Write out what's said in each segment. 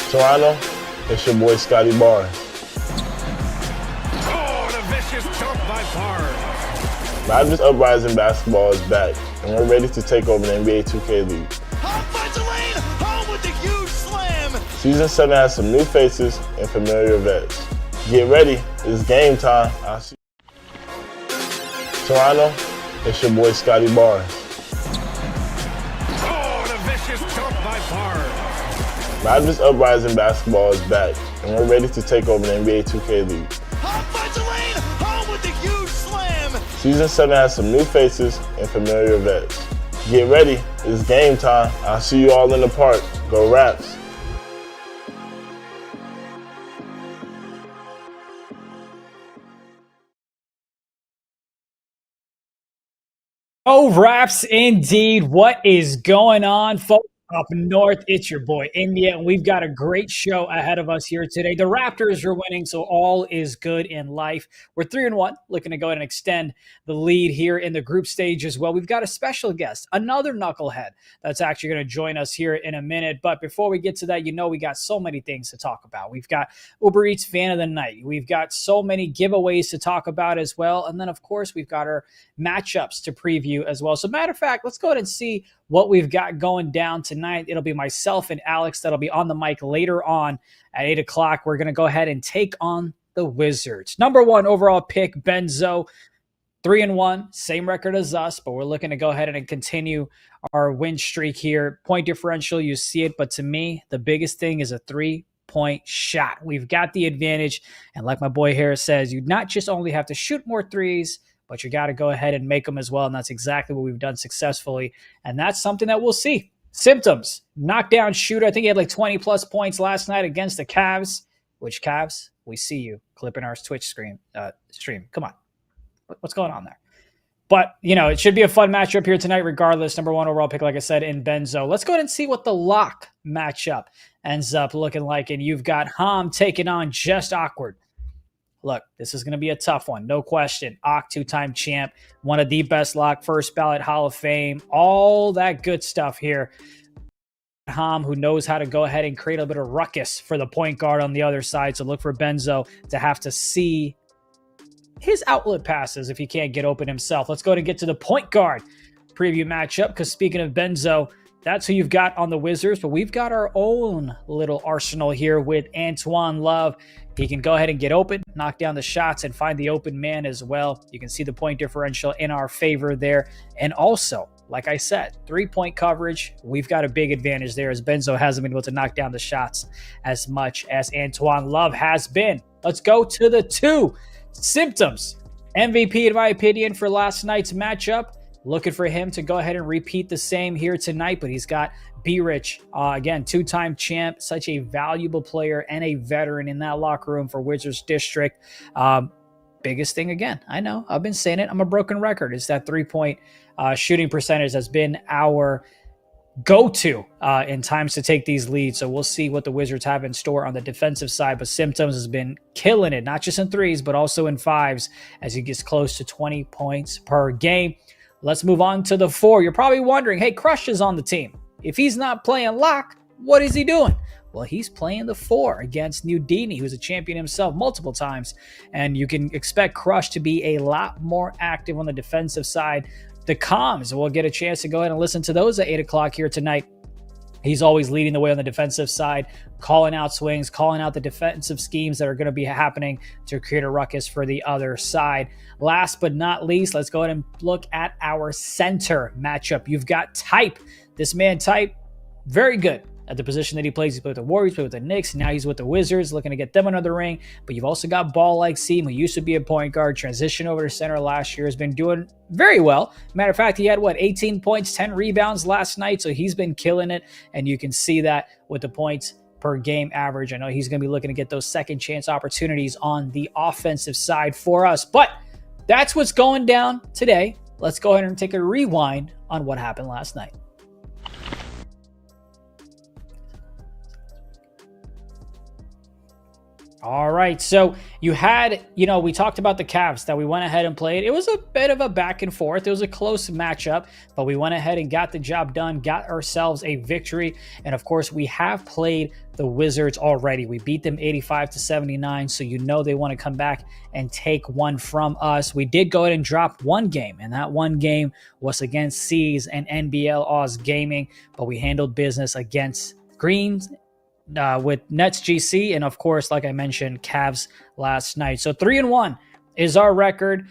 Toronto, it's your boy Scotty Barnes. Oh, the vicious dunk by Barnes. Madras Uprising Basketball is back, and we're ready to take over the NBA 2K League. Finds a lane, home with the huge slam. Season 7 has some new faces and familiar vets. Get ready, it's game time. I'll see you. Toronto, it's your boy Scotty Barnes. Oh, the vicious dunk by Barnes. Madras Uprising Basketball is back, and we're ready to take over the NBA 2K League. Finds a lane, home with the huge slam. Season 7 has some new faces and familiar vets. Get ready, it's game time. I'll see you all in the park. Go Raps. Oh, Raps indeed. What is going on, folks? Up north, it's your boy India, and we've got a great show ahead of us here today. The Raptors are winning, so all is good in life. We're 3-1, looking to go ahead and extend the lead here in the group stage as well. We've got a special guest, another knucklehead, that's actually going to join us here in a minute. But before we get to that, we got so many things to talk about. We've got Uber Eats Fan of the Night. We've got so many giveaways to talk about as well. And then, of course, we've got our matchups to preview as well. So, matter of fact, let's go ahead and see what we've got going down tonight. It'll be myself and Alex that'll be on the mic later on at 8 o'clock. We're going to go ahead and take on the Wizards. Number one overall pick, Benzo, 3-1, same record as us, but we're looking to go ahead and continue our win streak here. Point differential, you see it, but to me, the biggest thing is a three-point shot. We've got the advantage, and like my boy Harris says, you not just only have to shoot more threes, but you got to go ahead and make them as well, and that's exactly what we've done successfully, and that's something that we'll see. Symptoms, knockdown shooter. I think he had like 20-plus points last night against the Cavs. Which Cavs? We see you clipping our Twitch stream. Come on. What's going on there? But, it should be a fun matchup here tonight regardless. Number one overall pick, like I said, in Benzo. Let's go ahead and see what the lock matchup ends up looking like, and you've got Ham taking on Just Awkward. Look, this is going to be a tough one, no question. Ock, two-time champ, one of the best lock, first ballot Hall of Fame, all that good stuff here. Ham, who knows how to go ahead and create a bit of ruckus for the point guard on the other side. So look for Benzo to have to see his outlet passes if he can't get open himself. Let's go ahead and get to the point guard preview matchup, because speaking of Benzo, that's who you've got on the Wizards, but we've got our own little arsenal here with Antoine Love. He can go ahead and get open, knock down the shots, and find the open man as well. You can see the point differential in our favor there. And also, like I said, three-point coverage, we've got a big advantage there as Benzo hasn't been able to knock down the shots as much as Antoine Love has been. Let's go to the two symptoms. MVP, in my opinion, for last night's matchup. Looking for him to go ahead and repeat the same here tonight, but he's got B-Rich, again, two-time champ, such a valuable player and a veteran in that locker room for Wizards District. Biggest thing, again, I know, I've been saying it, I'm a broken record, is that three-point shooting percentage has been our go-to in times to take these leads. So we'll see what the Wizards have in store on the defensive side, but Symptoms has been killing it, not just in threes, but also in fives as he gets close to 20 points per game. Let's move on to the four. You're probably wondering, hey, Crush is on the team. If he's not playing lock, what is he doing? Well, he's playing the four against Nudini, who's a champion himself multiple times. And you can expect Crush to be a lot more active on the defensive side. The comms, we'll get a chance to go ahead and listen to those at 8 o'clock here tonight. He's always leading the way on the defensive side, calling out swings, calling out the defensive schemes that are going to be happening to create a ruckus for the other side. Last but not least, let's go ahead and look at our center matchup. You've got Type. This man, Type, very good at the position that he plays. He played with the Warriors, played with the Knicks. Now he's with the Wizards, looking to get them another ring. But you've also got Ball like Seam, who used to be a point guard, transitioned over to center last year, has been doing very well. Matter of fact, he had, 18 points, 10 rebounds last night. So he's been killing it. And you can see that with the points per game average. I know he's going to be looking to get those second chance opportunities on the offensive side for us. But that's what's going down today. Let's go ahead and take a rewind on what happened last night. All right. So you had, we talked about the Cavs that we went ahead and played. It was a bit of a back and forth. It was a close matchup, but we went ahead and got the job done, got ourselves a victory. And of course, we have played the Wizards already. We beat them 85-79. So they want to come back and take one from us. We did go ahead and drop one game, and that one game was against C's and NBL Oz Gaming, but we handled business against Greens with Nets GC, and of course, like I mentioned, Cavs last night. So 3-1 is our record,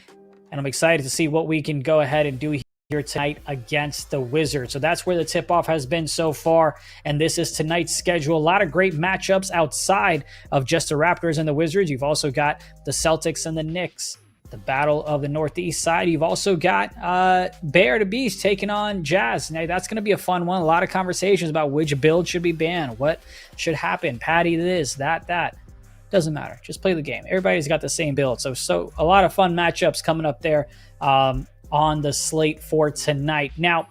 and I'm excited to see what we can go ahead and do here tonight against the Wizards. So that's where the tip-off has been so far, and this is tonight's schedule. A lot of great matchups outside of just the Raptors and the Wizards. You've also got the Celtics and the Knicks, the battle of the Northeast side. You've also got Bear the Beast taking on Jazz. Now, that's going to be a fun one. A lot of conversations about which build should be banned, what should happen, Patty this, that. Doesn't matter. Just play the game. Everybody's got the same build. So a lot of fun matchups coming up there on the slate for tonight. Now,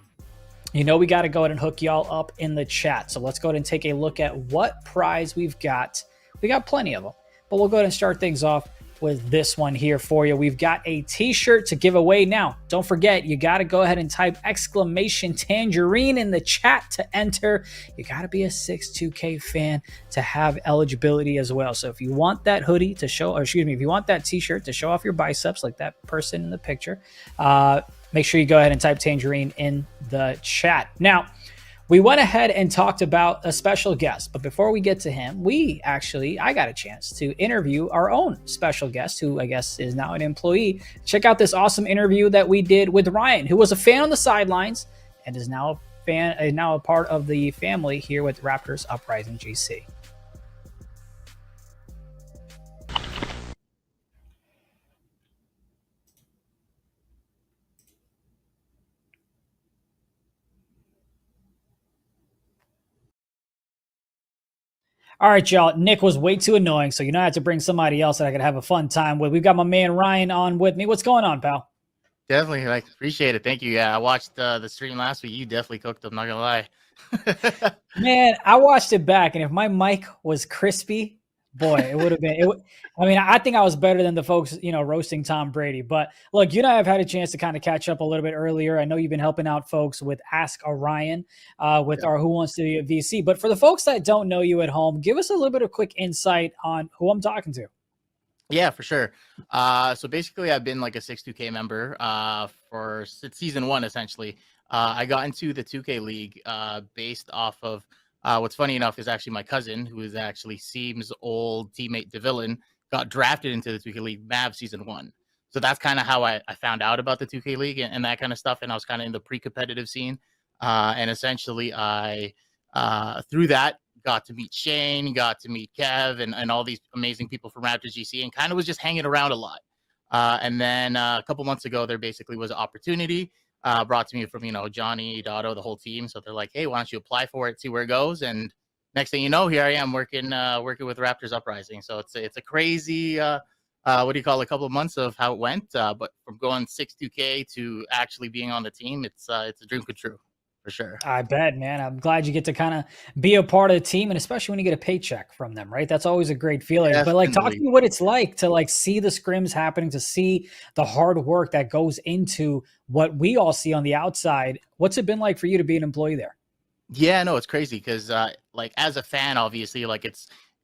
we got to go ahead and hook y'all up in the chat. So let's go ahead and take a look at what prize we've got. We got plenty of them, but we'll go ahead and start things off with this one here for you. We've got a t-shirt to give away. Now, don't forget, you got to go ahead and type !Tangerine in the chat to enter. You got to be a 6-2K fan to have eligibility as well. So if you want that hoodie to show, if you want that t-shirt to show off your biceps like that person in the picture, make sure you go ahead and type Tangerine in the chat. Now, we went ahead and talked about a special guest, but before we get to him, I got a chance to interview our own special guest, who I guess is now an employee. Check out this awesome interview that we did with Ryan, who was a fan on the sidelines and is now a part of the family here with Raptors Uprising GC. All right, y'all. Nick was way too annoying, so I have to bring somebody else that I could have a fun time with. We've got my man Ryan on with me. What's going on, pal? Definitely, appreciate it. Thank you. Yeah, I watched the stream last week. You definitely cooked them, not gonna lie. Man, I watched it back, and if my mic was crispy, boy, it would have been. I think I was better than the folks, roasting Tom Brady. But look, I've had a chance to kind of catch up a little bit earlier. I know you've been helping out folks with Ask Orion with our Who Wants to Be a VC. But for the folks that don't know you at home, give us a little bit of quick insight on who I'm talking to. Yeah, for sure. So basically, I've been like a 6-2K member for season 1, essentially. I got into the 2K League based off of what's funny enough is actually my cousin, who is actually Seam's old teammate, DeVillain, got drafted into the 2K League Mavs season 1. So that's kind of how I found out about the 2K League and that kind of stuff. And I was kind of in the pre-competitive scene. And essentially, I through that, got to meet Shane, got to meet Kev and all these amazing people from Raptors GC, and kind of was just hanging around a lot. And then a couple months ago, there basically was an opportunity brought to me from, Johnny, Dotto, the whole team. So they're like, hey, why don't you apply for it, see where it goes? And next thing you know, here I am working with Raptors Uprising. So it's a crazy, a couple of months of how it went. But from going 6-2K to actually being on the team, it's a dream come true. For sure. I bet, man. I'm glad you get to kind of be a part of the team, and especially when you get a paycheck from them, right? That's always a great feeling. Definitely. But talk to me what it's like to see the scrims happening, to see the hard work that goes into what we all see on the outside. What's it been like for you to be an employee there? Yeah, no, it's crazy because as a fan, obviously,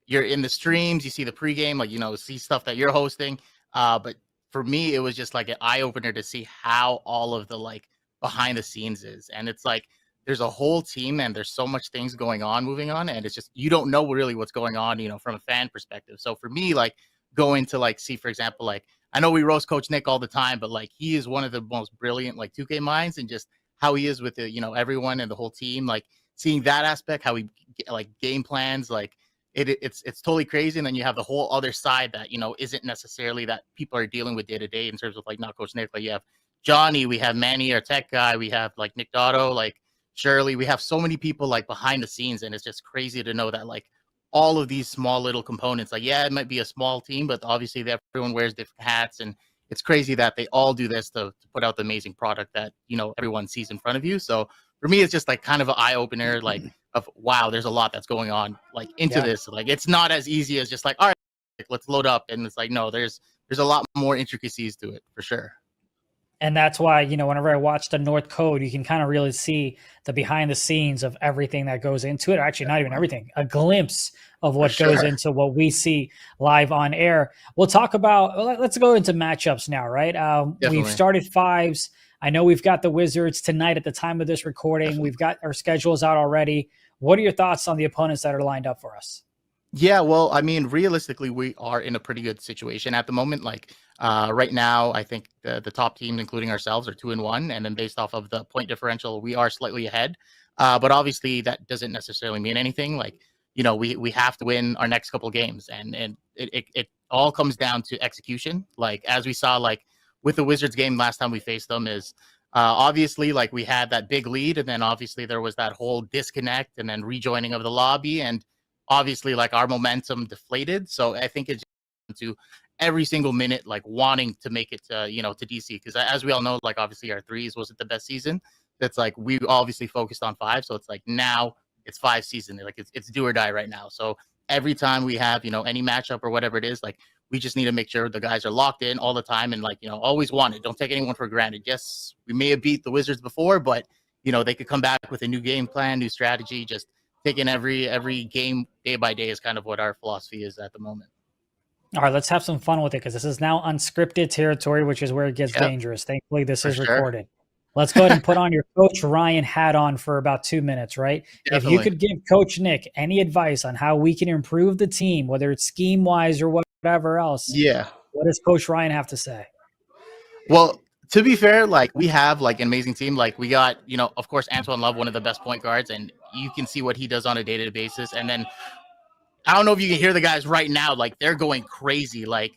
you're in the streams, you see the pregame, see stuff that you're hosting. But for me, it was just like an eye opener to see how all of the behind the scenes is. And it's there's a whole team and there's so much things moving on. And it's just, you don't know really what's going on, from a fan perspective. So for me, going to see, for example, I know we roast Coach Nick all the time, but he is one of the most brilliant 2K minds, and just how he is with the, everyone and the whole team, seeing that aspect, how he game plans, it's totally crazy. And then you have the whole other side that, isn't necessarily that people are dealing with day to day in terms of not Coach Nick. You have Johnny, we have Manny, our tech guy, we have Nick Dotto, Shirley. We have so many people behind the scenes, and it's just crazy to know that all of these small little components, it might be a small team, but obviously everyone wears different hats, and it's crazy that they all do this to put out the amazing product that everyone sees in front of you. So for me, it's just kind of an eye opener, of wow, there's a lot that's going on into this. It's not as easy as just all right, let's load up. And it's like, no, there's a lot more intricacies to it for sure. And that's why, whenever I watch the North Code, you can kind of really see the behind the scenes of everything that goes into it. Actually, not even everything, a glimpse of what goes into what we see live on air. We'll talk about, let's go into matchups now, right? We've started fives. I know we've got the Wizards tonight at the time of this recording. Definitely. We've got our schedules out already. What are your thoughts on the opponents that are lined up for us? Yeah, well, I mean, realistically, we are in a pretty good situation at the moment. Like right now, I think the top teams, including ourselves, are 2-1, and then based off of the point differential, we are slightly ahead. But obviously, that doesn't necessarily mean anything. Like, we have to win our next couple of games, and it all comes down to execution. Like as we saw, like with the Wizards game last time we faced them, is obviously like we had that big lead, and then obviously there was that whole disconnect, and then rejoining of the lobby, and obviously like our momentum deflated. So I think it's to every single minute, like wanting to make it to, to DC. Because as we all know, like obviously our threes wasn't the best season. That's like, we obviously focused on five. So it's like, now it's five season. Like it's do or die right now. So every time we have, any matchup or whatever it is, like we just need to make sure the guys are locked in all the time. And like, always want it. Don't take anyone for granted. Yes, we may have beat the Wizards before, but they could come back with a new game plan, new strategy, just taking every game day by day is kind of what our philosophy is at the moment. All right, let's have some fun with it, because this is now unscripted territory, which is where it gets dangerous. Thankfully, this is recorded. Let's go ahead and put on your Coach Ryan hat on for about 2 minutes, right? Definitely. If you could give Coach Nick any advice on how we can improve the team, whether it's scheme-wise or whatever else, what does Coach Ryan have to say? Well, to be fair, like we have like an amazing team. Like we got, of course, Antoine Love, one of the best point guards, and you can see what he does on a day-to-day basis. And then I don't know if you can hear the guys right now, like they're going crazy. Like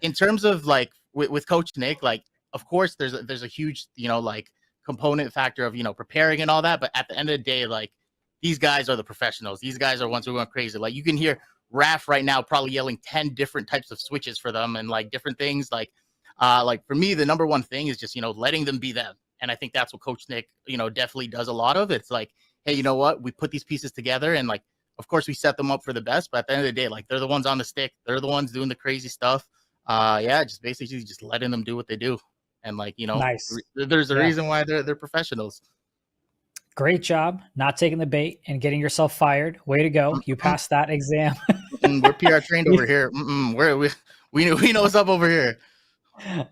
in terms of like with Coach Nick, like of course there's a huge, like component factor of, preparing and all that. But at the end of the day, like these guys are the professionals. These guys are ones who are going crazy. Like you can hear Raph right now probably yelling 10 different types of switches for them and like different things. Like for me, the number one thing is just, letting them be them. And I think that's what Coach Nick, definitely does a lot of. It's like, hey, you know what? We put these pieces together and like, of course we set them up for the best, but at the end of the day, like they're the ones on the stick. They're the ones doing the crazy stuff. Just basically just letting them do what they do. And like, nice. There's a reason why they're professionals. Great job not taking the bait and getting yourself fired. Way to go. You passed that exam. We're PR trained over here. We know what's up over here.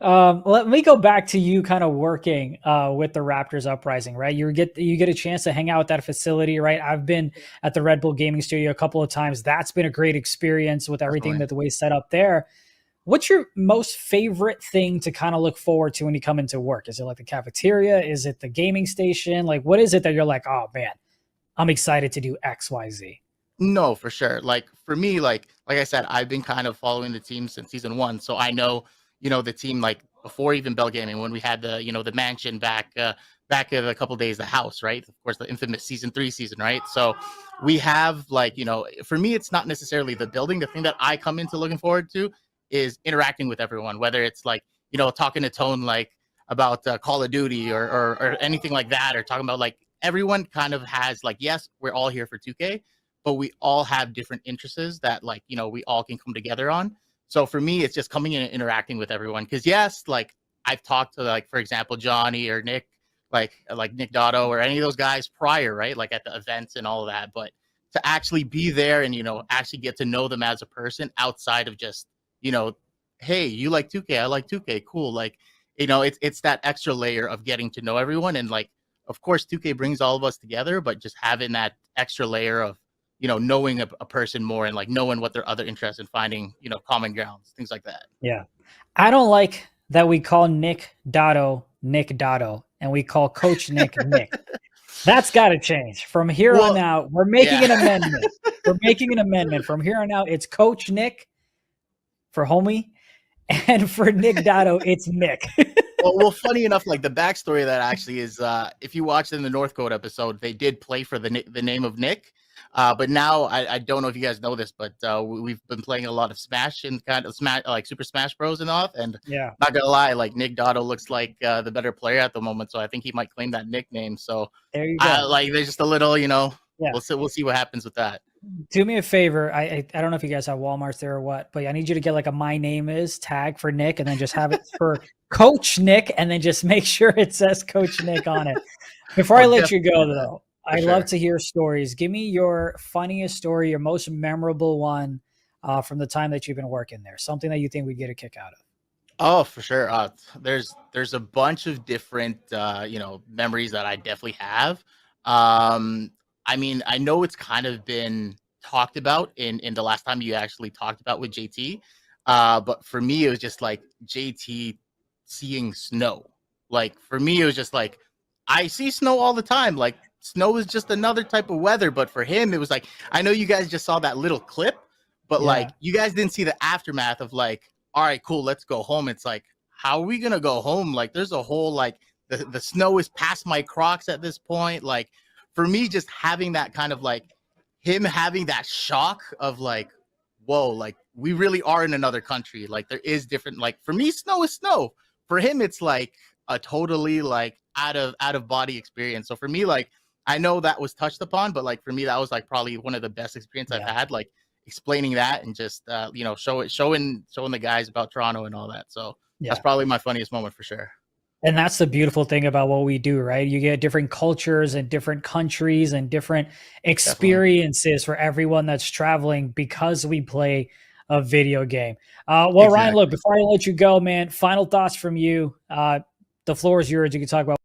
Let me go back to you kind of working with the Raptors Uprising, right? You get a chance to hang out at that facility, right? I've been at the Red Bull Gaming Studio a couple of times. That's been a great experience with everything that the way set up there. What's your most favorite thing to kind of look forward to when you come into work? Is it like the cafeteria? Is it the gaming station? Like, what is it that you're like, oh man, I'm excited to do X, Y, Z? No, for sure. Like for me, like I said, I've been kind of following the team since season 1. So I know, the team, like before even Bell Gaming, when we had the, the mansion back at a couple of days, the house, right? Of course, the infamous season 3 season, right? So we have like, for me, it's not necessarily the building. The thing that I come into looking forward to is interacting with everyone, whether it's like, talking to Tone, like about Call of Duty or anything like that, or talking about like everyone kind of has like, yes, we're all here for 2K, but we all have different interests that like, we all can come together on. So for me, it's just coming in and interacting with everyone. Cause yes, like I've talked to like, for example, Johnny or Nick, like Nick Dotto or any of those guys prior, right? Like at the events and all of that. But to actually be there and, actually get to know them as a person outside of just, hey, you like 2K, I like 2K, cool. Like, it's that extra layer of getting to know everyone. And like, of course, 2K brings all of us together, but just having that extra layer of, knowing a person more and like knowing what their other interests and finding, common grounds, things like that. Yeah. I don't like that we call Nick Dotto and we call Coach Nick Nick. That's got to change. From here on out, we're making an amendment. We're making an amendment. From here on out, it's Coach Nick for homie, and for Nick Dotto, it's Nick. well, funny enough, like the backstory of that actually is, if you watched in the North Code episode, they did play for the name of Nick. But now I don't know if you guys know this, but we've been playing a lot of Smash and kind of Smash, like Super Smash Bros. And all. And not gonna lie, like Nick Dotto looks like the better player at the moment, so I think he might claim that nickname. So there you go. like there's just a little, we'll see what happens with that. Do me a favor. I don't know if you guys have Walmarts there or what, but I need you to get like a "my name is" tag for Nick, and then just have it for Coach Nick, and then just make sure it says Coach Nick on it. Before I I'll let you definitely go, do that though, for I love sure. to hear stories. Give me your funniest story, your most memorable one from the time that you've been working there. Something that you think we'd get a kick out of. Oh, for sure. There's a bunch of different memories that I definitely have. Um, I mean, I know it's kind of been talked about in the last time you actually talked about with JT. But for me, it was just like JT seeing snow. Like for me, it was just like I see snow all the time. Like snow is just another type of weather. But for him, it was like I know you guys just saw that little clip, but Yeah. like you guys didn't see the aftermath of like, all right, cool, let's go home. It's like, how are we gonna go home? Like, there's a whole like the snow is past my Crocs at this point. Like, for me, just having that kind of like him having that shock of like, whoa, like we really are in another country. Like, there is different. Like, for me, snow is snow. For him, it's like a totally like out of body experience. So for me, like I know that was touched upon, but like for me, that was like probably one of the best experience I've Yeah. had. Like explaining that and just showing the guys about Toronto and all that. So that's Yeah. probably my funniest moment for sure. And that's the beautiful thing about what we do, right? You get different cultures and different countries and different Definitely. experiences for everyone that's traveling because we play a video game. Well, Ryan, look, Exactly. before I let you go, man, final thoughts from you. The floor is yours. You can talk about.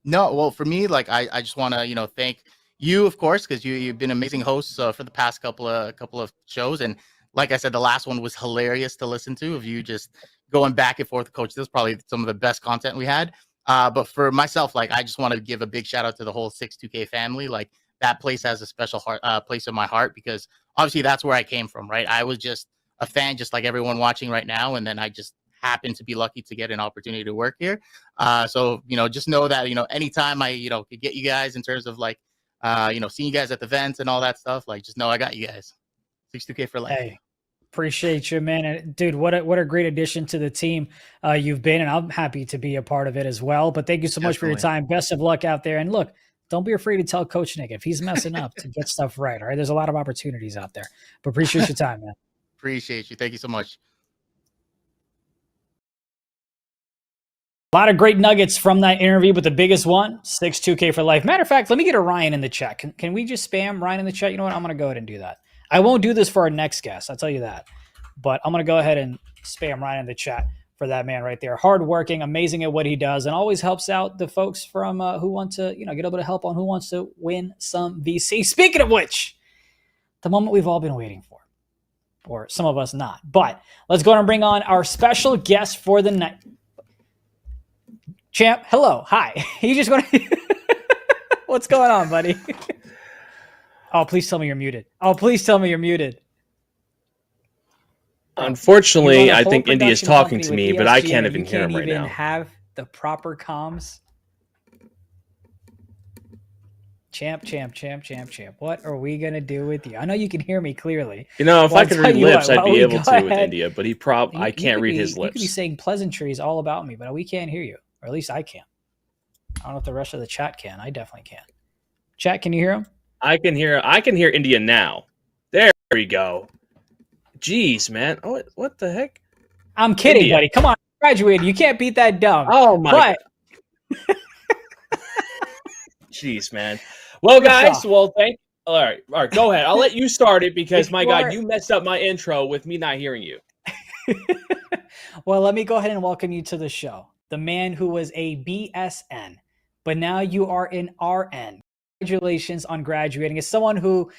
No, well, for me, like I just want to thank you, of course, because you've been amazing hosts for the past couple of shows, and like I said, the last one was hilarious to listen to. Of you just going back and forth, coach, this is probably some of the best content we had. But for myself, like I just want to give a big shout out to the whole 62K family. Like that place has a special place in my heart because obviously that's where I came from, right? I was just a fan, just like everyone watching right now, and then I just happened to be lucky to get an opportunity to work here. So just know that anytime I could get you guys in terms of like seeing you guys at the events and all that stuff, like just know I got you guys. 62K for life. Hey, appreciate you, man. And dude, what a great addition to the team you've been, and I'm happy to be a part of it as well. But thank you so much for your Definitely. time. Best of luck out there. And look, don't be afraid to tell Coach Nick if he's messing up to get stuff right. All right, there's a lot of opportunities out there. But appreciate your time, man. Appreciate you. Thank you so much. A lot of great nuggets from that interview, but the biggest one, 62K for life. Matter of fact, let me get a Ryan in the chat. Can we just spam Ryan in the chat? You know what? I'm going to go ahead and do that. I won't do this for our next guest. I'll tell you that. But I'm going to go ahead and spam Ryan in the chat for that man right there. Hardworking, amazing at what he does, and always helps out the folks from who want to, get a little bit of help on who wants to win some VC. Speaking of which, the moment we've all been waiting for, or some of us not. But let's go ahead and bring on our special guest for the night. Champ, hello, hi. You just want to... What's going on, buddy? Oh, please tell me you're muted. Oh, please tell me you're muted. Unfortunately, I think India's talking to me, but I can't even hear him right now. Have the proper comms. Champ. What are we gonna do with you? I know you can hear me clearly. If I could read lips, I'd be able to with India, but I can't read his You could be lips. saying pleasantries all about me, but we can't hear you, or at least I can't. I don't know if the rest of the chat can. I definitely can. Chat, can you hear him? I can hear India now. There we go. Jeez, man. Oh, what the heck? I'm kidding, India. buddy. Come on, graduated. You can't beat that dumb. Oh my god. Jeez, man. Well, guys, all right, go ahead. I'll let you start it because my God, you messed up my intro with me not hearing you. Well, let me go ahead and welcome you to the show. The man who was a BSN, but now you are an RN. Congratulations on graduating. As someone who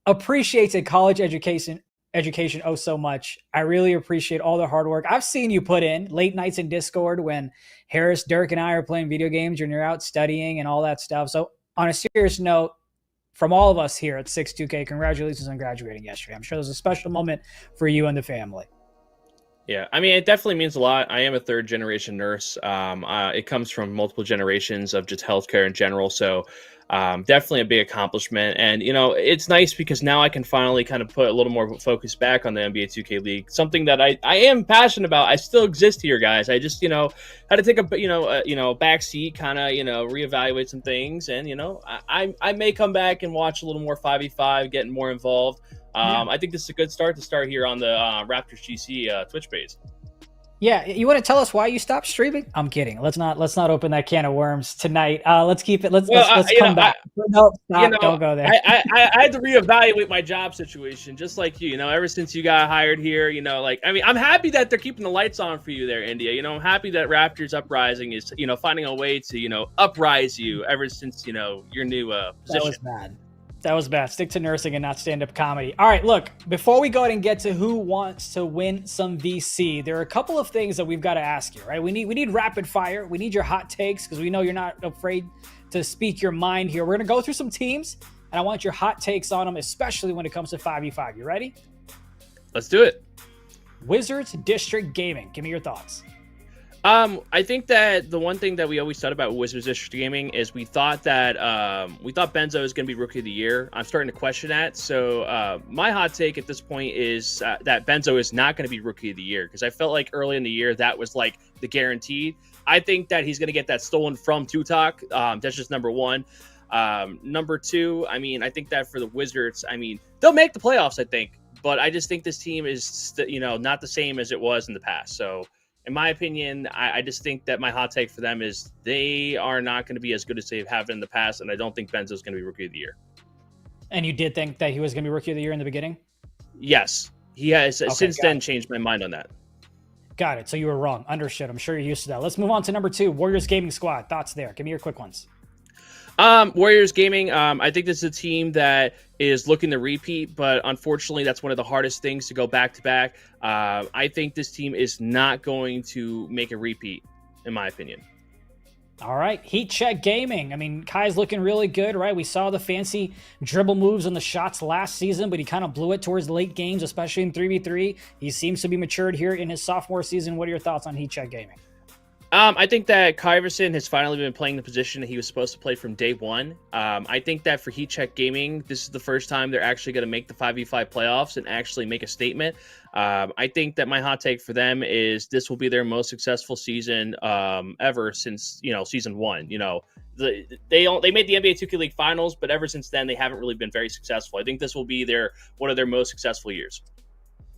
appreciates a college education oh so much, I really appreciate all the hard work I've seen you put in. Late nights in Discord when Harris, Dirk, and I are playing video games and you're out studying and all that stuff. So on a serious note, from all of us here at 62K, congratulations on graduating yesterday. I'm sure there's a special moment for you and the family. Yeah, I mean, it definitely means a lot. I am a third generation nurse. It comes from multiple generations of just healthcare in general. So definitely a big accomplishment. And, it's nice because now I can finally kind of put a little more focus back on the NBA 2K League, something that I am passionate about. I still exist here, guys. I just, had to take a back seat, kind of, reevaluate some things. And, I may come back and watch a little more 5v5, getting more involved. I think this is a good start here on the Raptors GC Twitch page. Yeah, you want to tell us why you stopped streaming? I'm kidding. Let's not open that can of worms tonight. Let's keep it. Let's come back. No, stop. Don't go there. I had to reevaluate my job situation, just like you. Ever since you got hired here, I'm happy that they're keeping the lights on for you there, India. I'm happy that Raptors Uprising is, finding a way to, uprise you ever since, your new position. That was bad. That was bad. Stick to nursing and not stand-up comedy. All right, look, before we go ahead and get to who wants to win some VC, there are a couple of things that we've got to ask you, right? We need rapid fire. We need your hot takes because we know you're not afraid to speak your mind here. We're going to go through some teams, and I want your hot takes on them, especially when it comes to 5v5. You ready? Let's do it. Wizards District Gaming. Give me your thoughts. I think that the one thing that we always thought about Wizards District Gaming is we thought Benzo is going to be Rookie of the Year. I'm starting to question that. So my hot take at this point is that Benzo is not going to be Rookie of the Year because I felt like early in the year that was like the guaranteed. I think that he's going to get that stolen from Tutok. That's just number one. Number two, I think that for the Wizards, they'll make the playoffs, I think. But I just think this team is, not the same as it was in the past. So in my opinion, I just think that my hot take for them is they are not going to be as good as they have been in the past, and I don't think Benzo's going to be Rookie of the Year. And you did think that he was going to be Rookie of the Year in the beginning? Yes. He has since then changed my mind on that. Got it. So you were wrong. Understood. I'm sure you're used to that. Let's move on to number 2, Warriors Gaming Squad. Thoughts there. Give me your quick ones. Warriors Gaming, I think this is a team that is looking to repeat, but unfortunately that's one of the hardest things to go back to back. I think this team is not going to make a repeat, in my opinion. All right, Heat Check Gaming. Kai's looking really good, right? We saw the fancy dribble moves and the shots last season, but he kind of blew it towards the late games, especially in 3v3. He seems to be matured here in his sophomore season. What are your thoughts on Heat Check Gaming? I think that Kyverson has finally been playing the position that he was supposed to play from day one. I think that for Heat Check Gaming, this is the first time they're actually going to make the 5v5 playoffs and actually make a statement. I think that my hot take for them is this will be their most successful season ever since, season 1. They made the NBA 2K League Finals, but ever since then, they haven't really been very successful. I think this will be one of their most successful years.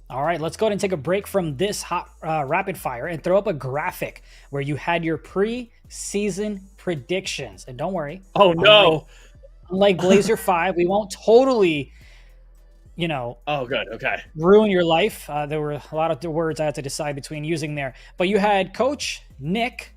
All right, let's go ahead and take a break from this hot rapid fire and throw up a graphic where you had your pre-season predictions. And don't worry. Oh, no. Unlike Blazer 5, we won't totally, Oh, good. Okay. ruin your life. There were a lot of words I had to decide between using there. But you had Coach Nick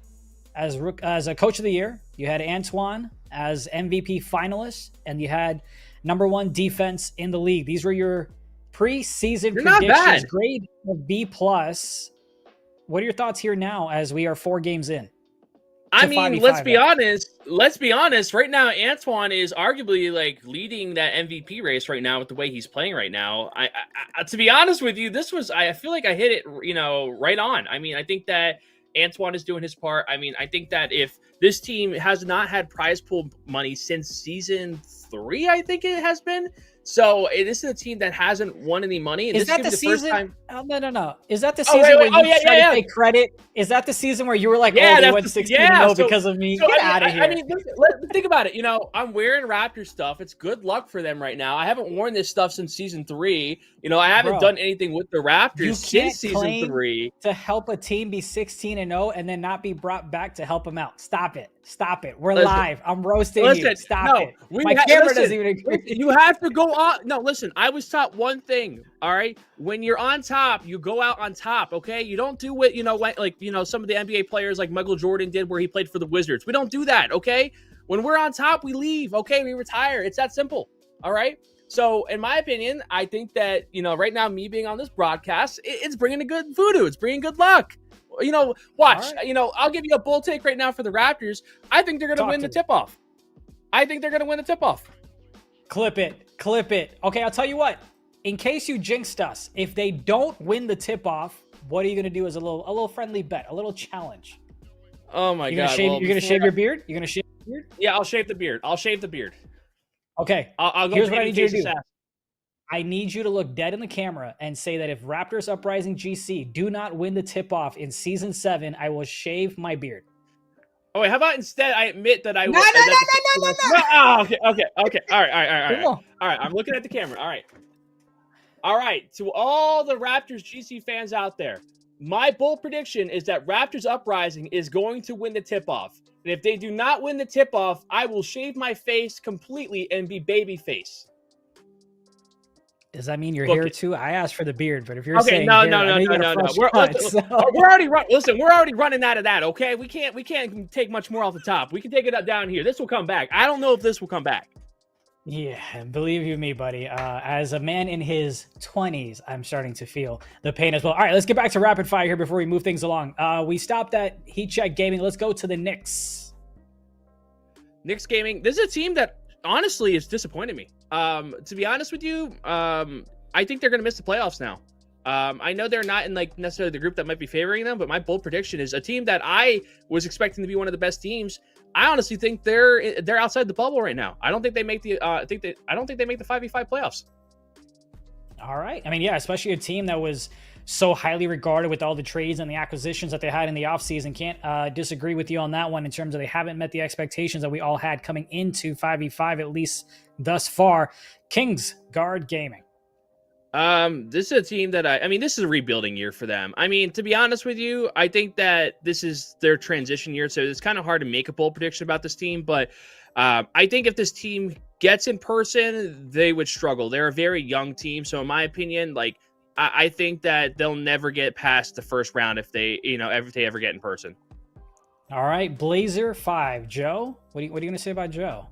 as a Coach of the Year. You had Antoine as MVP finalist. And you had number 1 defense in the league. These were your preseason predictions. Grade of B+. What are your thoughts here now as we are 4 games in? Let's be honest. Right now, Antoine is arguably leading that MVP race right now with the way he's playing right now. I to be honest with you, I feel like I hit it, right on. I think that Antoine is doing his part. I think that if this team has not had prize pool money since season 3, I think it has been. So this is a team that hasn't won any money. And is that the season? First time... Oh, no. Is that the season where you tried to take credit? Is that the season where you were like, they went 16-0 because of me? Get out of here. Think about it. I'm wearing Raptors stuff. It's good luck for them right now. I haven't worn this stuff since season 3. I haven't done anything with the Raptors since season 3. To help a team be 16-0 and then not be brought back to help them out. Stop it. We're live. I'm roasting you. Stop it. My camera doesn't even agree. You have to go on. No, listen. I was taught one thing. All right. When you're on top, you go out on top. Okay. You don't do what some of the NBA players like Michael Jordan did, where he played for the Wizards. We don't do that. Okay. When we're on top, we leave. Okay. We retire. It's that simple. All right. So, in my opinion, I think that right now, me being on this broadcast, it's bringing a good voodoo. It's bringing good luck. Watch. Right. I'll give you a bull take right now for the Raptors. I think they're going to win the tip-off. Clip it. Okay, I'll tell you what. In case you jinxed us, if they don't win the tip-off, what are you going to do as a little friendly bet, a little challenge? Oh my God! You're gonna shave your beard? You're gonna shave your beard? Yeah, I'll shave the beard. Okay. I'll go. Here's what I need you to do. Assassin. I need you to look dead in the camera and say that if Raptors Uprising GC do not win the tip-off in Season 7, I will shave my beard. Oh wait, how about instead I admit that I No. Oh, okay. All right. Cool. All right, I'm looking at the camera. All right. To all the Raptors GC fans out there, my bold prediction is that Raptors Uprising is going to win the tip-off. And if they do not win the tip-off, I will shave my face completely and be babyface. Does that mean your Book hair it. too? I asked for the beard, but if you're Okay, saying no. hair, I know you got a fresh cut, so- We're already we're already running out of that. Okay, we can't take much more off the top. We can take it down here. This will come back. I don't know if this will come back. Yeah, believe you me, buddy. As a man in his 20s, I'm starting to feel the pain as well. All right, let's get back to rapid fire here before we move things along. We stopped at Heat Check Gaming. Let's go to the Knicks. Knicks Gaming. This is a team that honestly is disappointing me. To be honest with you, I think they're going to miss the playoffs now. I know they're not in like necessarily the group that might be favoring them, but my bold prediction is a team that I was expecting to be one of the best teams. I honestly think they're outside the bubble right now. I don't think they make the I don't think they make the 5v5 playoffs. All right. I mean, yeah, especially a team that was so highly regarded with all the trades and the acquisitions that they had in the offseason. Can't disagree with you on that one in terms of they haven't met the expectations that we all had coming into 5v5, at least thus far. Kings Guard Gaming. This is a team that I mean, this is a rebuilding year for them. I mean, to be honest with you, I think that this is their transition year, so it's kind of hard to make a bold prediction about this team, but I think if this team gets in person, they would struggle. They're a very young team, so in my opinion, like I think that they'll never get past the first round if they ever get in person. All right, Blazer 5. Joe, what are you going to say about Joe?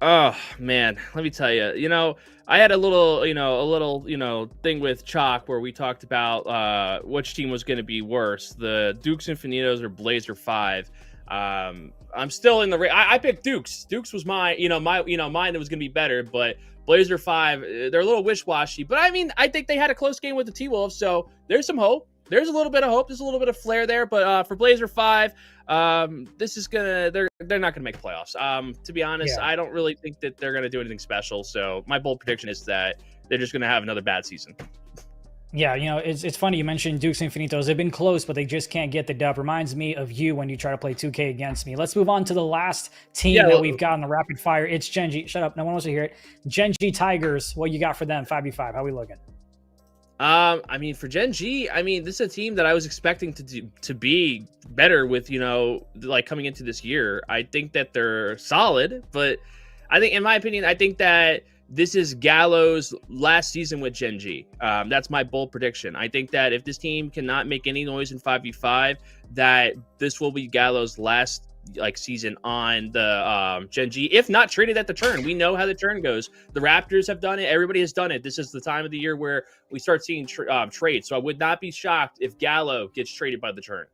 Oh man, let me tell you. I had a little thing with Chalk where we talked about which team was going to be worse, the Dukes Infinitos or Blazer 5. I'm still in the I picked Dukes. Dukes was mine that was going to be better, but Blazer 5, they're a little wish-washy. But I mean, I think they had a close game with the T-Wolves, so there's some hope. There's a little bit of hope. There's a little bit of flair there. But for Blazer 5, this is they're not gonna make the playoffs. To be honest, I don't really think that they're gonna do anything special. So my bold prediction is that they're just gonna have another bad season. Yeah, it's funny you mentioned Dukes Infinitos. They've been close, but they just can't get the dub. Reminds me of you when you try to play 2K against me. Let's move on to the last team that we've got in the rapid fire. It's Genji. Shut up. No one wants to hear it. Genji Tigers. What you got for them? 5v5. How we looking? I mean, for Gen G, I mean, this is a team that I was expecting to be better with, like coming into this year. I think that they're solid, but I think, in my opinion, I think that this is Gallo's last season with Gen G. That's my bold prediction. I think that if this team cannot make any noise in 5v5, that this will be Gallo's last season on the Gen G, if not traded at the turn. We know how the turn goes. The Raptors have done it. Everybody has done it. This is the time of the year where we start seeing trades. So I would not be shocked if Gallo gets traded by the turn.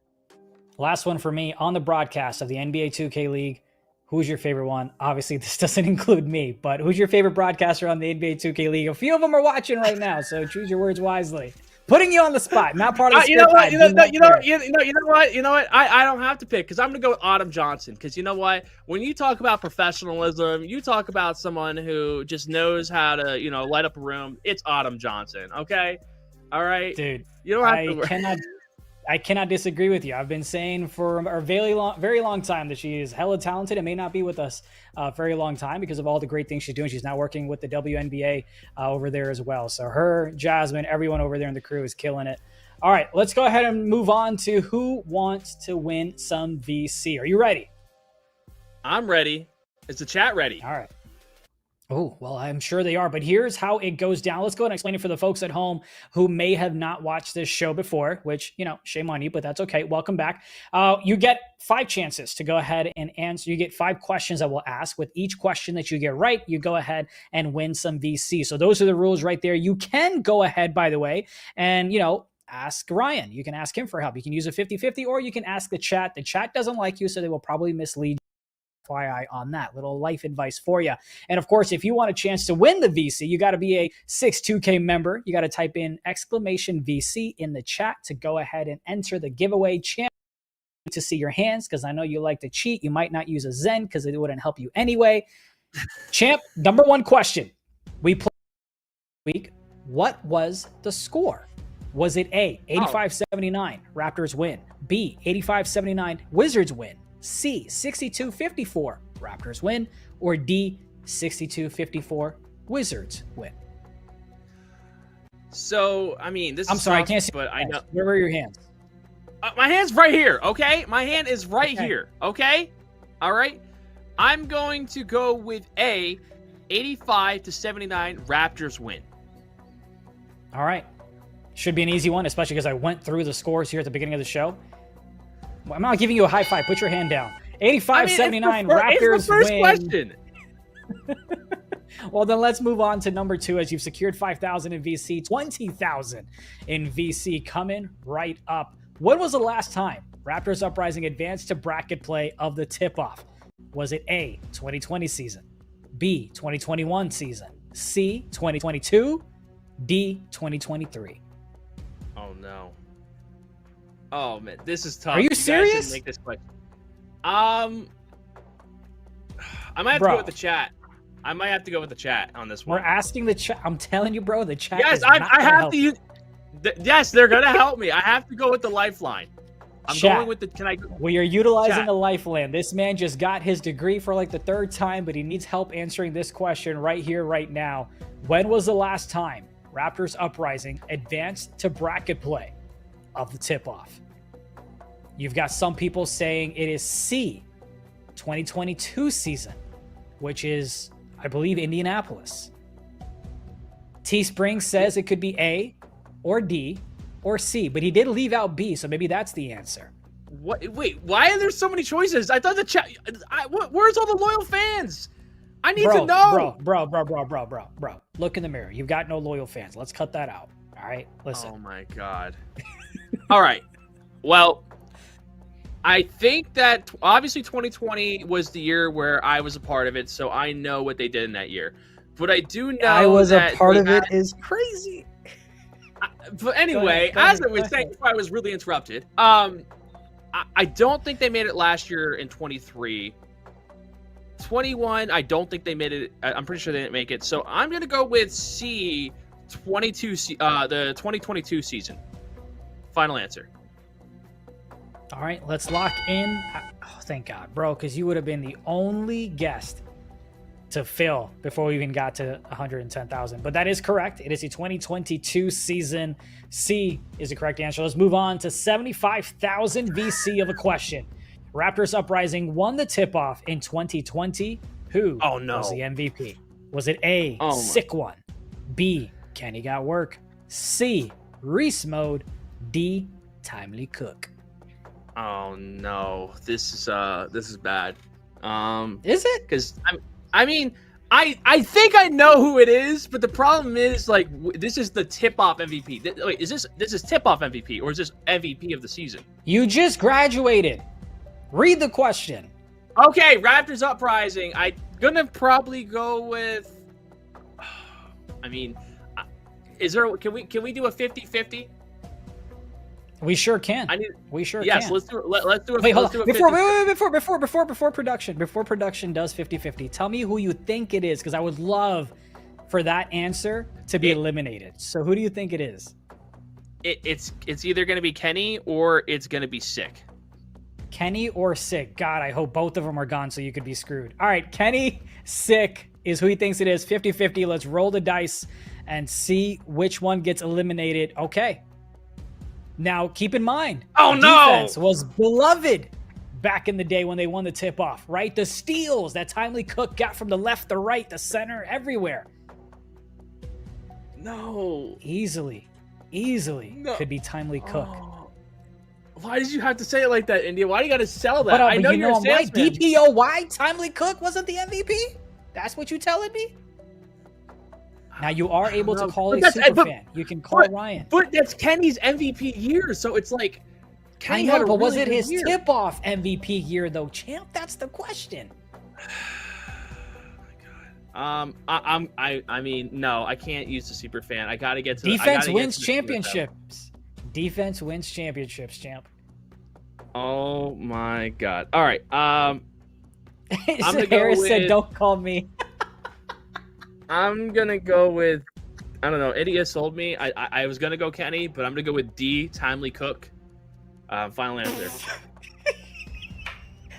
Last one for me on the broadcast of the NBA 2K League. Who's your favorite one? Obviously, this doesn't include me, but who's your favorite broadcaster on the NBA 2K League? A few of them are watching right now, so choose your words wisely. Putting you on the spot, not part of the you know what? I don't have to pick because I'm gonna go with Autumn Johnson. Because you know what? When you talk about professionalism, you talk about someone who just knows how to, light up a room. It's Autumn Johnson. Okay, all right, dude. You don't have to. I cannot disagree with you. I've been saying for a very long time that she is hella talented and may not be with us a very long time because of all the great things she's doing. She's now working with the WNBA over there as well. So her, Jasmine, everyone over there in the crew is killing it. All right, let's go ahead and move on to who wants to win some VC. Are you ready? I'm ready. Is the chat ready? All right. Oh, well, I'm sure they are, but here's how it goes down. Let's go ahead and explain it for the folks at home who may have not watched this show before, which, shame on you, but that's okay. Welcome back. You get 5 chances to go ahead and answer. You get 5 questions that we'll ask. With each question that you get right, you go ahead and win some VC. So those are the rules right there. You can go ahead, by the way, and, ask Ryan. You can ask him for help. You can use a 50-50, or you can ask the chat. The chat doesn't like you, so they will probably mislead you. FYI on that. Little life advice for you. And of course, if you want a chance to win the VC, you got to be a 62K member. You got to type in !VC in the chat to go ahead and enter the giveaway. Champ to see your hands, because I know you like to cheat. You might not use a Zen because it wouldn't help you anyway. Champ, number one question. We played week. What was the score? Was it A, 85-79, Raptors win? B, 85-79, Wizards win? C, 62-54, Raptors win? Or D, 62-54, Wizards win? So, I mean, this I'm is sorry, tough, I can't see. but I know. Where were your hands? My hand's right here, okay? My hand is right here, okay? All right? I'm going to go with A, 85-79, Raptors win. All right. Should be an easy one, especially because I went through the scores here at the beginning of the show. I'm not giving you a high five. Put your hand down. 85-79, Raptors it's the first win. question. Well, then let's move on to number 2, as you've secured 5,000 in VC, 20,000 in VC coming right up. When was the last time Raptors Uprising advanced to bracket play of the tip-off? Was it A, 2020 season, B, 2021 season, C, 2022, D, 2023? Oh, no. Oh, man, this is tough. Are you guys serious? didn't make this question. I might have to go with the chat. I might have to go with the chat on this one. We're asking the chat. I'm telling you, bro, the chat. Yes, is not I gonna have help to you. use. Yes, they're gonna help me. I have to go with the lifeline. I'm Chat. going with the. Can I? We are utilizing Chat. a lifeline. This man just got his degree for like the 3rd time, but he needs help answering this question right here, right now. When was the last time Raptors Uprising advanced to bracket play of the tip-off? You've got some people saying it is C, 2022 season, which is, I believe, Indianapolis. T-Spring says it could be A or D or C, but he did leave out B, so maybe that's the answer. What? Wait, why are there so many choices? I thought the chat. Where's all the loyal fans? I need to know. Bro. Look in the mirror. You've got no loyal fans. Let's cut that out. All right, listen. Oh my god. All right. Well, I think that obviously 2020 was the year where I was a part of it, so I know what they did in that year. But I do know I was that a part of it is crazy. But anyway, go ahead, as I was go saying ahead. before I was really interrupted, I don't think they made it last year in 23. 21, I don't think they made it. I'm pretty sure they didn't make it. So I'm going to go with C, 22, the 2022 season. Final answer. All right, let's lock in. Oh, thank God, bro, because you would have been the only guest to fail before we even got to 110,000. But that is correct. It is the 2022 season. C is the correct answer. Let's move on to 75,000 VC of a question. Raptors Uprising won the tip-off in 2020. Who was the MVP? Was it A, Sick One, B, Kenny Got Work, C, Reese Mode, D, Timely Cook? Oh no, this is bad. Is it? Because I mean, I think I know who it is, but the problem is like this is the tip-off MVP. Wait, is this is tip-off MVP or is this MVP of the season? You just graduated. Read the question. Okay, Raptors Uprising. I'm gonna probably go with. I mean, is there? Can we do a 50-50? We sure can. We sure can. Yes, let's do it. Let's do it. Wait, hold let's on. do it Before production does 50-50, tell me who you think it is, because I would love for that answer to be eliminated. So who do you think it is? It's either going to be Kenny or it's going to be Sick. Kenny or Sick? God, I hope both of them are gone so you could be screwed. All right, Kenny, Sick is who he thinks it is. 50-50. Let's roll the dice and see which one gets eliminated. Okay. Now, keep in mind, defense was beloved back in the day when they won the tip-off, right? The steals that Timely Cook got from the left, the right, the center, everywhere. No. Easily could be Timely Cook. Oh. Why did you have to say it like that, India? Why do you got to sell that? But, I know you're a why salesman. DPOY Timely Cook wasn't the MVP? That's what you telling me? Now you are able to call a super fan. You can call Ryan. But that's Kenny's MVP year, so it's like Kenny I know, had a but was really it good his year. tip-off MVP year though, champ? That's the question. I mean, no, I can't use the super fan. I gotta get to Defense the, wins championships. Defense wins championships, champ. Oh my god! All right. So Harris said, "Don't call me." I'm gonna go with. I don't know. India sold me. I was gonna go Kenny, but I'm gonna go with D. Timely Cook. Final answer.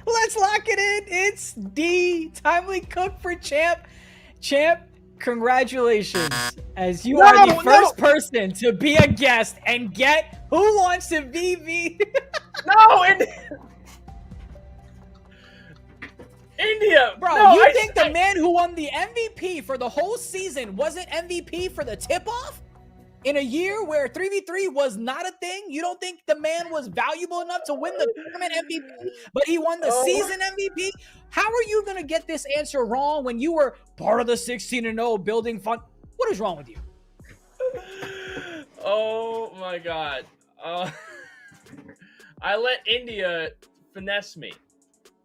Let's lock it in. It's D. Timely Cook for Champ. Champ, congratulations, as you are the first person to be a guest and get Who Wants to VV. No, India, bro. No, you think the man who won the MVP for the whole season wasn't MVP for the tip-off? In a year where 3v3 was not a thing, you don't think the man was valuable enough to win the tournament MVP, but he won the season MVP? How are you going to get this answer wrong when you were part of the 16-0 building fund? What is wrong with you? Oh my god. I let India finesse me.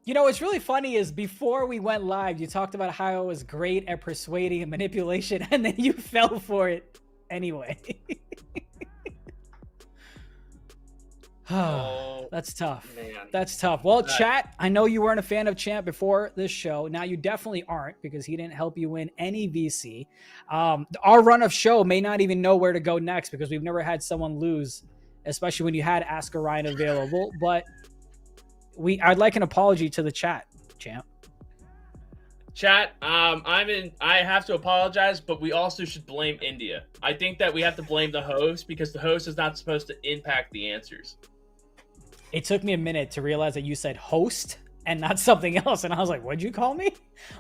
You know, what's really funny is before we went live, you talked about how I was great at persuading and manipulation, and then you fell for it anyway. Oh, that's tough. Man. That's tough. Well, chat, I know you weren't a fan of Champ before this show. Now you definitely aren't, because he didn't help you win any VC. Our run of show may not even know where to go next, because we've never had someone lose, especially when you had Ask Orion available. But I'd like an apology to the chat, Champ. Chat, I have to apologize, but we also should blame India. I think that we have to blame the host, because the host is not supposed to impact the answers. It took me a minute to realize that you said host and not something else, and I was like, what'd you call me?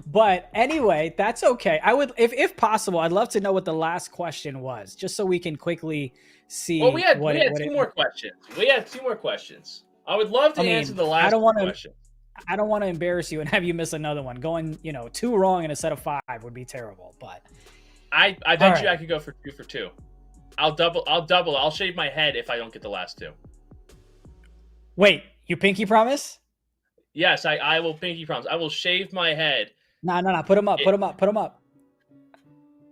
But anyway, that's okay. I would, if possible, I'd love to know what the last question was, just so we can quickly see. Well, we had two more questions. We had two more questions. I would love to answer the last question. I don't want to embarrass you and have you miss another one. Going, 2 wrong in a set of 5 would be terrible. But I bet you I could go for 2 for 2. I'll double. I'll shave my head if I don't get the last 2. Wait, you pinky promise? Yes, I will pinky promise. I will shave my head. No. Put him up. Put him up.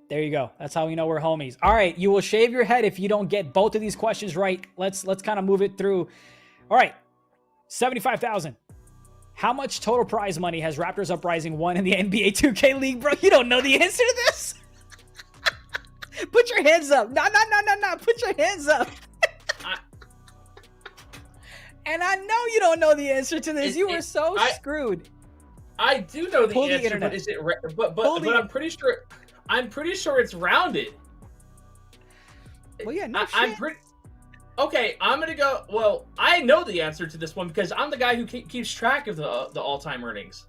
There you go. That's how we know we're homies. All right, you will shave your head if you don't get both of these questions right. Let's kind of move it through. All right, 75,000. How much total prize money has Raptors Uprising won in the NBA 2K League, bro? You don't know the answer to this? Put your hands up. No. Put your hands up. And I know you don't know the answer to this. You were so screwed. I do know the answer, but is it? But I'm pretty sure. I'm pretty sure it's rounded. Well, yeah, no shit. I'm pretty. Okay, I'm gonna go. Well, I know the answer to this one because I'm the guy who keeps track of the all-time earnings.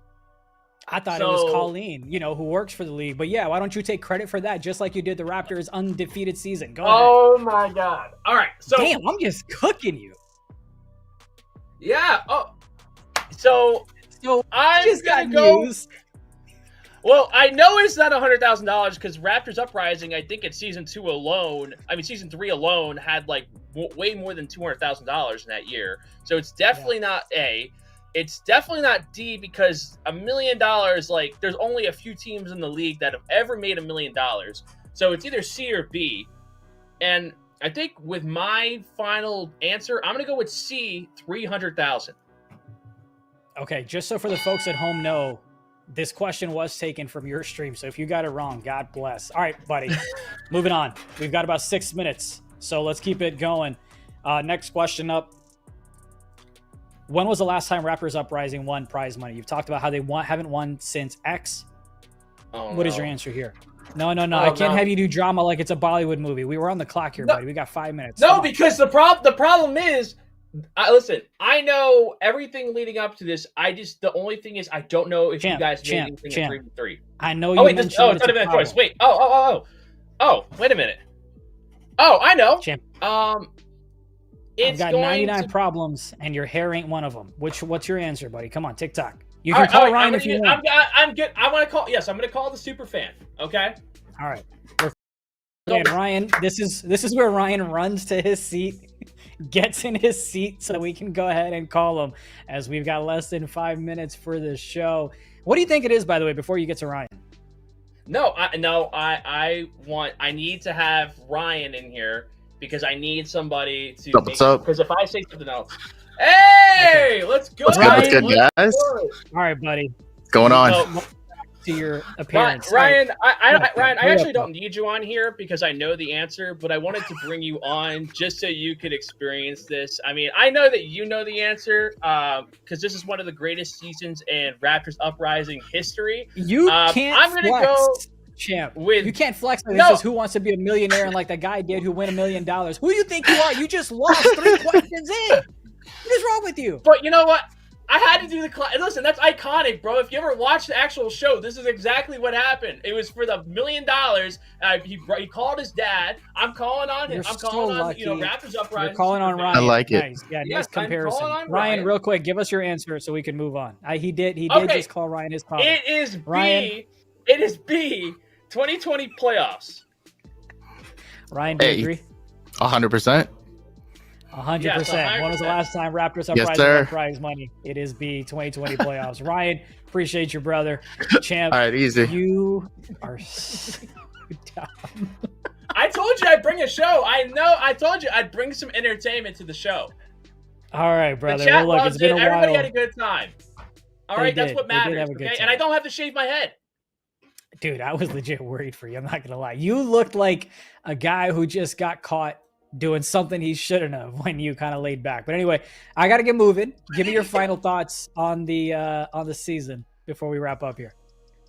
I thought it was Colleen, who works for the league. But yeah, why don't you take credit for that, just like you did the Raptors' undefeated season? Go ahead. Oh my god! All right, so damn, I'm just cooking you. Yeah. Oh, so I'm just gonna go. News. Well, I know it's not $100,000 because Raptors Uprising, I think it's season 3 alone, had like way more than $200,000 in that year. So it's definitely not A. It's definitely not D, because $1 million, like, there's only a few teams in the league that have ever made $1 million. So it's either C or B. And I think with my final answer, I'm going to go with C, 300,000. Okay, just so for the folks at home know, this question was taken from your stream, so if you got it wrong, God bless. All right, buddy. Moving on. We've got about 6 minutes, so let's keep it going. Next question up. When was the last time Raptors Uprising won prize money? You've talked about how they haven't won since X. What is your answer here? No. I can't have you do drama like it's a Bollywood movie. We were on the clock here, buddy. We got 5 minutes. No, because the problem is, listen, I know everything leading up to this. The only thing is, I don't know if you guys made anything in 3v3. I know you mentioned it's not even a choice. Wait. Oh, wait a minute. Oh, I know. Champ. It's I've got 99 problems, and your hair ain't one of them. What's your answer, buddy? Come on, TikTok. You can call Ryan if you want. I'm good. I want to call. Yes, I'm going to call the super fan. Okay. All right. And Ryan, this is where Ryan runs to his seat, gets in his seat so we can go ahead and call him, as we've got less than 5 minutes for this show. What do you think it is, by the way, before you get to Ryan? I need to have Ryan in here because I need somebody to What's up? because if I say something else, hey, let's go. What's good, guys? All right, buddy. What's going on? So, To your appearance. Ryan, Right. Ryan, I actually don't need you on here because I know the answer, but I wanted to bring you on just so you could experience this. I mean, I know that you know the answer because this is one of the greatest seasons in Raptors Uprising history. You can't I'm gonna flex, go Champ. with You can't flex like No. this is Who Wants to Be a Millionaire and like the guy did who win $1 million. Who do you think you are? You just lost 3 questions in. What is wrong with you? But you know what? I had to do listen, that's iconic, bro. If you ever watched the actual show, this is exactly what happened. It was for the $1 million. He called his dad. I'm calling on him. You're I'm calling so on lucky. Raptors Uprising. You're calling on Ryan. I like it. Nice. Yeah, Yes, nice comparison. I'm calling on Ryan, Ryan. real quick, give us your answer so we can move on. He did Okay. just call Ryan his comment. It is Ryan. It is B. 2020 playoffs. Ryan, do you Hey. agree? 100%. 100%. When was the last time Raptors Yes, Uprising sir. won prize money? It is B. 2020 playoffs. Ryan, appreciate you, brother. Champ, All right, easy. you are so dumb. I told you I'd bring a show. I told you I'd bring some entertainment to the show. All right, The brother. chat Well, look, loves it's been it. a Everybody while. had a good time. All They right, that's did. what They did matters. have a good Okay, time. and I don't have to shave my head. Dude, I was legit worried for you. I'm not going to lie. You looked like a guy who just got caught doing something he shouldn't have when you kind of laid back. But anyway, I got to get moving. Give me your final thoughts on the season before we wrap up here.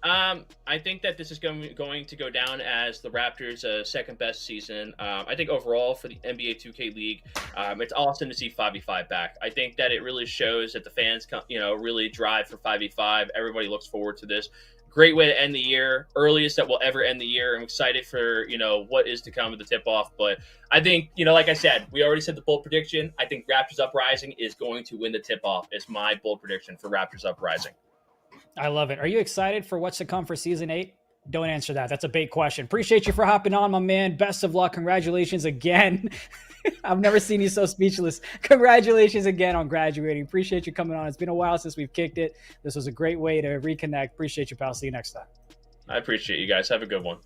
I think that this is going to go down as the Raptors' second best season. I think overall for the NBA 2K League, it's awesome to see 5v5 back. I think that it really shows that the fans, really drive for 5v5. Everybody looks forward to this. Great way to end the year, earliest that we'll ever end the year. I'm excited for, what is to come with the tip-off. But I think, like I said, we already said the bold prediction. I think Raptors Uprising is going to win the tip-off. It's my bold prediction for Raptors Uprising. I love it. Are you excited for what's to come for season 8? Don't answer that. That's a big question. Appreciate you for hopping on, my man. Best of luck. Congratulations again. I've never seen you so speechless. Congratulations again on graduating. Appreciate you coming on. It's been a while since we've kicked it. This was a great way to reconnect. Appreciate you, pal. See you next time. I appreciate you guys. Have a good one.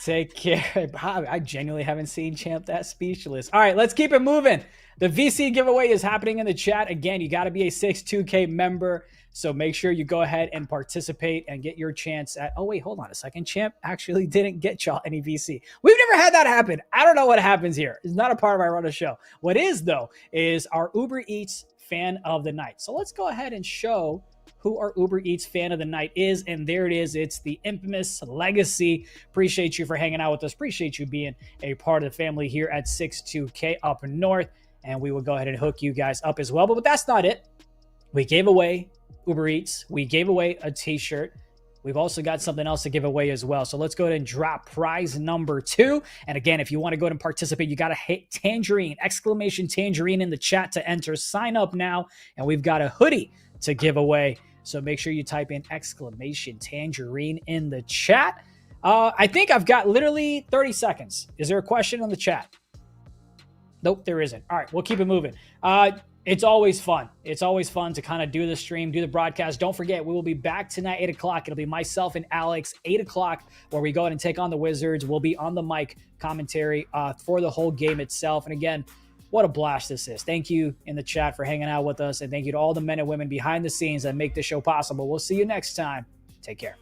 Take care. I genuinely haven't seen Champ that speechless. All right, let's keep it moving. The VC giveaway is happening in the chat. Again, you got to be a 62K member. So make sure you go ahead and participate and get your chance at, oh, wait, hold on a second. Champ actually didn't get y'all any VC. We've never had that happen. I don't know what happens here. It's not a part of our run of show. What is, though, is our Uber Eats fan of the night. So let's go ahead and show who our Uber Eats fan of the night is. And there it is. It's the infamous Legacy. Appreciate you for hanging out with us. Appreciate you being a part of the family here at 62K up north. And we will go ahead and hook you guys up as well. But that's not it. We gave away Uber Eats. We gave away a t-shirt. We've also got something else to give away as well. So let's go ahead and drop prize number 2. And again, if you want to go ahead and participate, you got to hit Tangerine, !Tangerine in the chat to enter. Sign up now. And we've got a hoodie to give away. So make sure you type in !Tangerine in the chat. I think I've got literally 30 seconds. Is there a question on the chat? Nope, there isn't. All right, we'll keep it moving. It's always fun. It's always fun to kind of do the stream, do the broadcast. Don't forget, we will be back tonight, 8 o'clock. It'll be myself and Alex, 8 o'clock, where we go ahead and take on the Wizards. We'll be on the mic commentary for the whole game itself. And again, what a blast this is. Thank you in the chat for hanging out with us. And thank you to all the men and women behind the scenes that make this show possible. We'll see you next time. Take care.